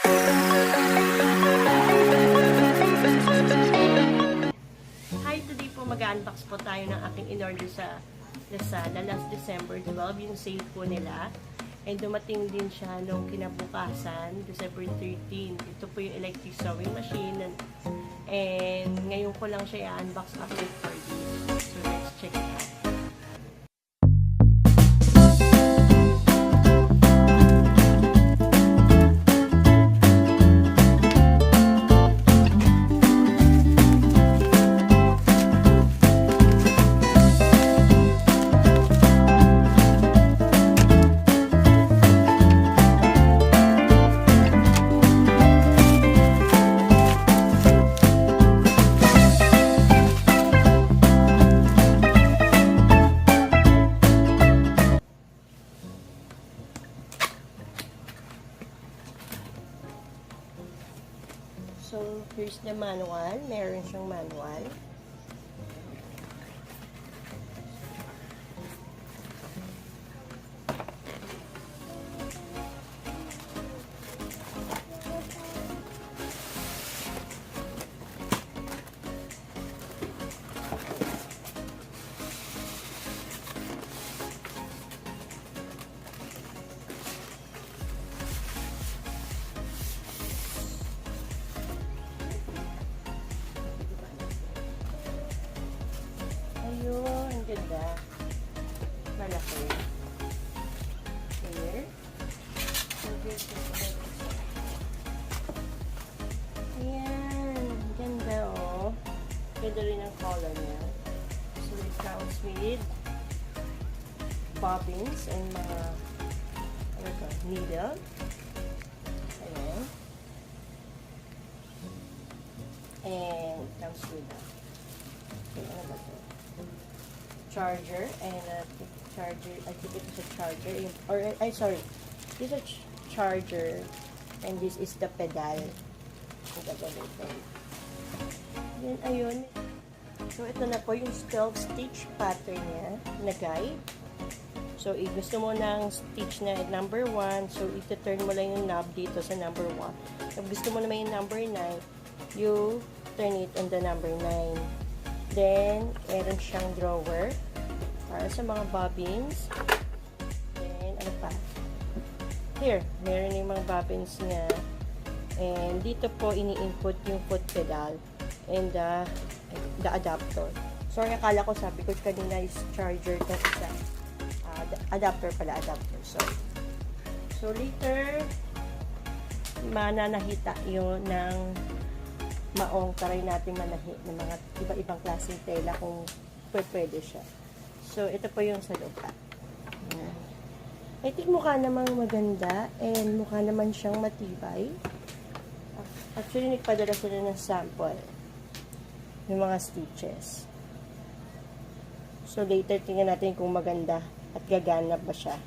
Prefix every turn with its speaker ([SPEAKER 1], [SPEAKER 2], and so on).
[SPEAKER 1] Hi, today po mag-unbox po tayo ng aking in-order sa Lazada last December 12, yung sale po nila. And dumating din siya nung kinabukasan, December 13. Ito po yung electric sewing machine. And ngayon ko lang siya i-unbox after 4 days. So let's check it out. So, here's the manual. Meron siyang manual. Ayun, ang ganda. Malaki. Here. Ayan. Ganda, oh. Ganda rin ang color niya. So, it comes with bobbins and mga ano to, needle. Ayan. And it comes with ano ba to? Charger and charger. I think it is a charger, or sorry, this is a charger and this is the pedal. Then ayun, so ito na po yung 12 stitch pattern niya na guide. So gusto mo ng stitch na number 1, so ito-turn mo lang yung knob dito sa number 1. If gusto mo naman yung number 9, you turn it on the number 9. Then, meron siyang drawer para sa mga bobbins. Then, ano pa? Here, meron yung mga bobbins niya. And, dito po, ini-input yung foot pedal and the adapter. Sorry, akala ko sabi ko kanina is charger na isa. Adapter pala, adapter. So, later, mananahita yun ng maong. Try natin manahi ng mga iba-ibang klaseng tela kung pwede siya. So, ito po yung sa loob. I think mukha namang maganda and mukha naman siyang matibay. Actually, nagpadala sila ng sample ng mga stitches. So, later tingnan natin kung maganda at gagana ba siya.